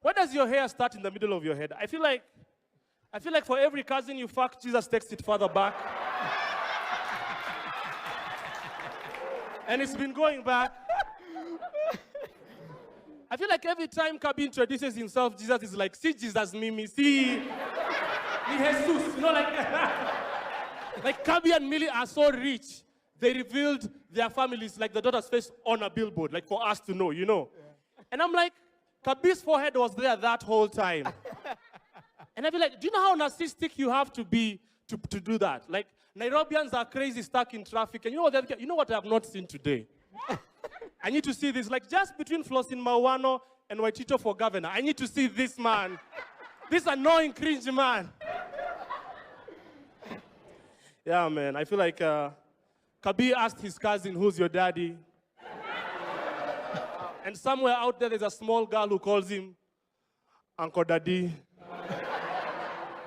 Where does your hair start in the middle of your head? I feel like for every cousin you fuck, Jesus takes it further back. And it's been going back. I feel like every time Kabi introduces himself, Jesus is like, see Jesus, Mimi, see Jesus. You know, like Kabi and Milly are so rich. They revealed their families, like the daughter's face, on a billboard, like for us to know, you know. Yeah. And I'm like, Kabi's forehead was there that whole time. And I feel like, do you know how narcissistic you have to be to do that? Like, Nairobians are crazy stuck in traffic. And you know what I have not seen today? I need to see this. Like, just between Flosin Mawano and Waitito for governor, I need to see this man. This annoying, cringe man. Yeah, man. I feel like Kabi asked his cousin, who's your daddy? And somewhere out there, there's a small girl who calls him Uncle Daddy,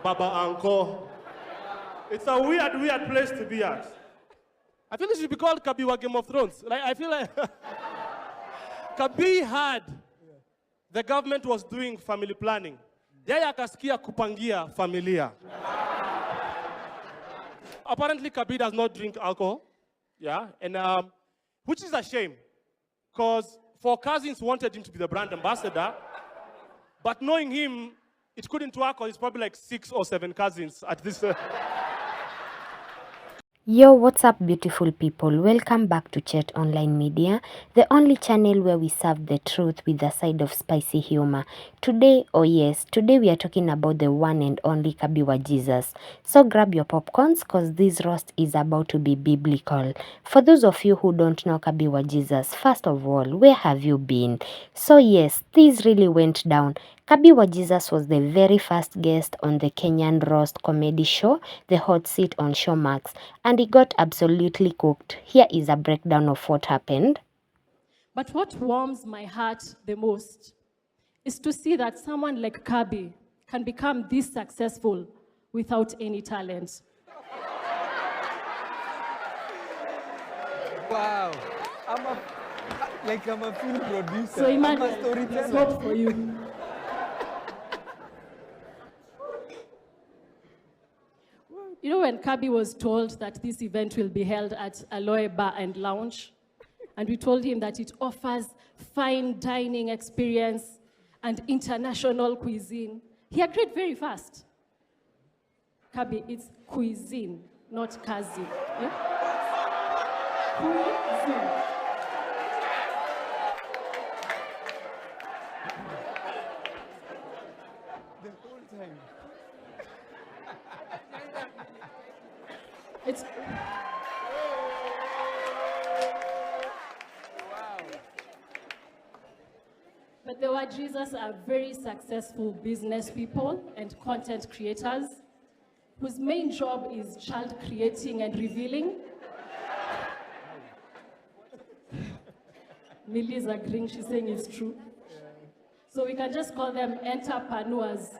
Baba Uncle. It's a weird, weird place to be at. I feel it should be called KabiWa Game of Thrones. Like, I feel like Kabi had, the government was doing family planning. Yeye akasikia kupangia familia. Apparently, Kabi does not drink alcohol. Yeah, and which is a shame, because four cousins wanted him to be the brand ambassador, but knowing him, it couldn't work, or he's probably like 6 or 7 cousins at this. Yo, what's up beautiful people? Welcome back to Chat Online Media, the only channel where we serve the truth with a side of spicy humor. Today, oh yes, today we are talking about the one and only KabiWaJesus. So grab your popcorns cause this roast is about to be biblical. For those of you who don't know KabiWaJesus, first of all, where have you been? So yes, this really went down. KabiWaJesus was the very first guest on the Kenyan roast comedy show, The Hot Seat on Showmax, and he got absolutely cooked. Here is a breakdown of what happened. But what warms my heart the most is to see that someone like Kabi can become this successful without any talent. Wow. I'm a film producer. So Emmanuel, there's hope for you. You know, when Kabi was told that this event will be held at Aloe Bar and Lounge, and we told him that it offers fine dining experience and international cuisine, he agreed very fast. Kabi, it's cuisine, not kazi. Yeah? Cuisine. The whole time. It's... Wow. But the Wajesus are very successful business people and content creators whose main job is child creating and revealing. Milly is agreeing, she's saying it's true. So we can just call them entrepreneurs.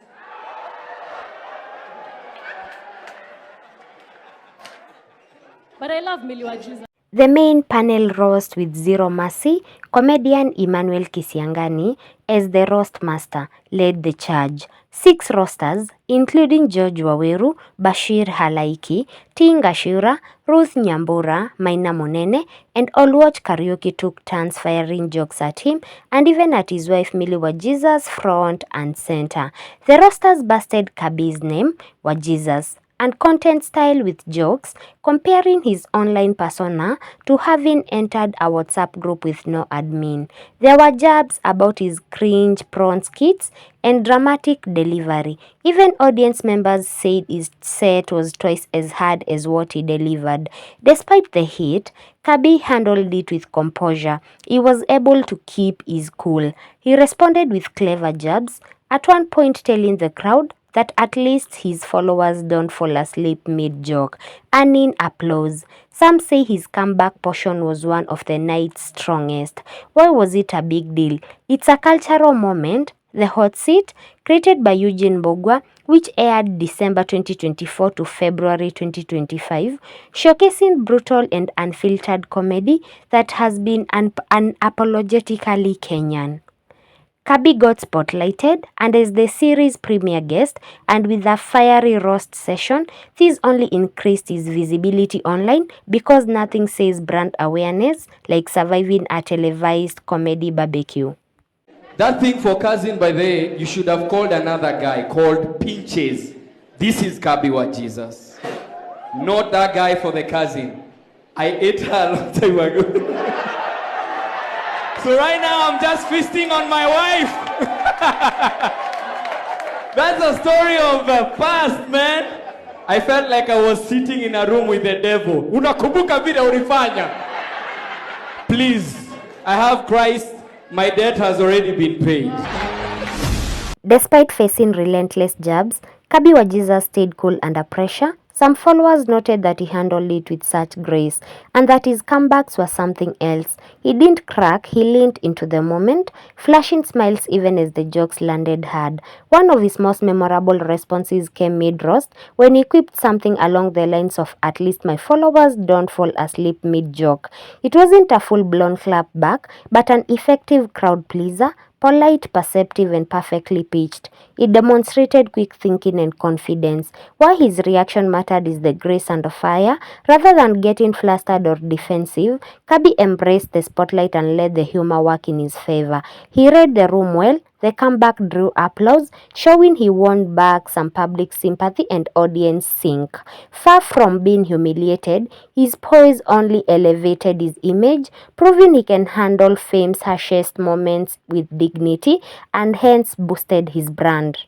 But I love Millywajesus. The main panel roast with zero mercy, comedian Emmanuel Kisiangani, as the roast master, led the charge. 6 roasters, including George Waweru, Bashir Halaiki, Tinga Shura, Ruth Nyambura, Maina Monene, and Oluoch Karaoke took turns firing jokes at him and even at his wife Millywajesus front and center. The roasters busted Kabi's name, Wajesus, and content style with jokes, comparing his online persona to having entered a WhatsApp group with no admin. There were jabs about his cringe prawn skits and dramatic delivery. Even audience members said his set was twice as hard as what he delivered. Despite the heat, Kabi handled it with composure. He was able to keep his cool. He responded with clever jabs, at one point telling the crowd that at least his followers don't fall asleep mid-joke, earning applause. Some say his comeback portion was one of the night's strongest. Why was it a big deal? It's a cultural moment, The Hot Seat, created by Eugene Bogwa, which aired December 2024 to February 2025, showcasing brutal and unfiltered comedy that has been unapologetically Kenyan. Kabi got spotlighted and as the series' premiere guest, and with a fiery roast session, this only increased his visibility online because nothing says brand awareness like surviving a televised comedy barbecue. That thing for cousin, by the way, you should have called another guy called Pinches. This is KabiWaJesus. Not that guy for the cousin. I ate her a long time ago. So right now I'm just feasting on my wife. That's a story of the past, man. I felt like I was sitting in a room with the devil. Unakumbuka vile ulifanya? Please, I have Christ. My debt has already been paid. Despite facing relentless jabs, KabiWaJesus stayed cool under pressure. Some followers noted that he handled it with such grace and that his comebacks were something else. He didn't crack, he leaned into the moment, flashing smiles even as the jokes landed hard. One of his most memorable responses came mid-roast when he quipped something along the lines of "at least my followers don't fall asleep mid-joke." It wasn't a full-blown clap back, but an effective crowd pleaser, polite, perceptive, and perfectly pitched. It demonstrated quick thinking and confidence. Why his reaction mattered is the grace under fire. Rather than getting flustered or defensive, Kabi embraced the spotlight and let the humor work in his favor. He read the room well. The comeback drew applause, showing he won back some public sympathy and audience sync. Far from being humiliated, his poise only elevated his image, proving he can handle fame's harshest moments with dignity and hence boosted his brand.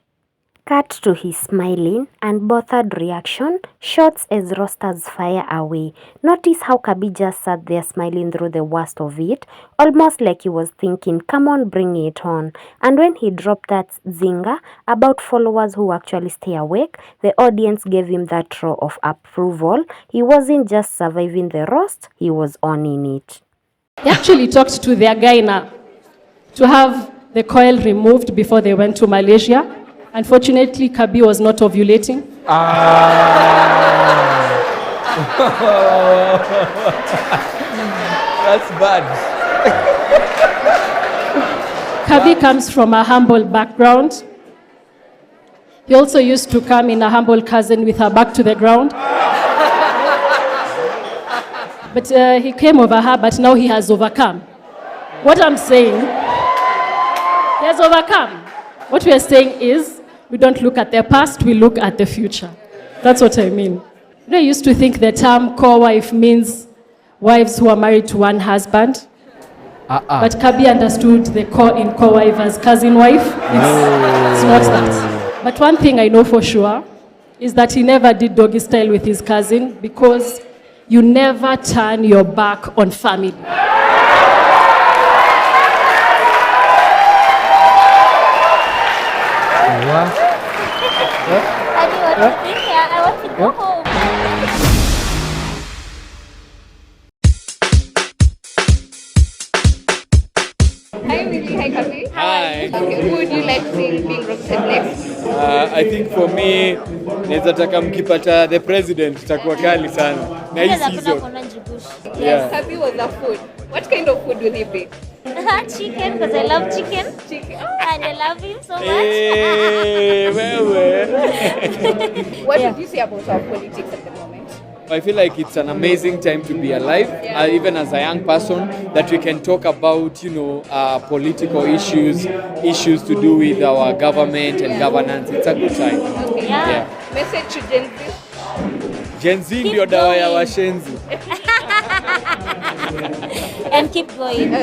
Cut to his smiling and bothered reaction, shots as roasters fire away. Notice how Kabi just sat there smiling through the worst of it, almost like he was thinking, come on, bring it on. And when he dropped that zinger about followers who actually stay awake, the audience gave him that roar of approval. He wasn't just surviving the roast, he was owning it. They actually talked to their guy now to have the coil removed before they went to Malaysia. Unfortunately, Kabi was not ovulating. That's bad. Kabi comes from a humble background. He also used to come in a humble cousin with her back to the ground. But he came over her, but now he has overcome. What I'm saying, he has overcome. What we are saying is, we don't look at the past, we look at the future. That's what I mean. I used to think the term co-wife means wives who are married to one husband. But Kabi understood the co in co-wife as cousin wife. It's not that. But one thing I know for sure is that he never did doggy style with his cousin because you never turn your back on family. Daddy, what do you think? Yeah, I want to go home. Hi, Milly. Hi, Kabi. Hi. Okay, who would you like to see being roasted next? I think for me, naweza taka mkipata the president itakuwa kali sana. Na hii season. Yes, Kabi was a food. What kind of food will he be? Chicken, because I love chicken. Chicken. And I love him so much. Hey, wewe. What would you say about our politics at the moment? I feel like it's an amazing time to be alive, even as a young person, that we can talk about, political issues to do with our government and governance. It's a good time. Okay. Yeah. Message to Gen Z. Gen Z ndio dawa ya washenzi. And keep going.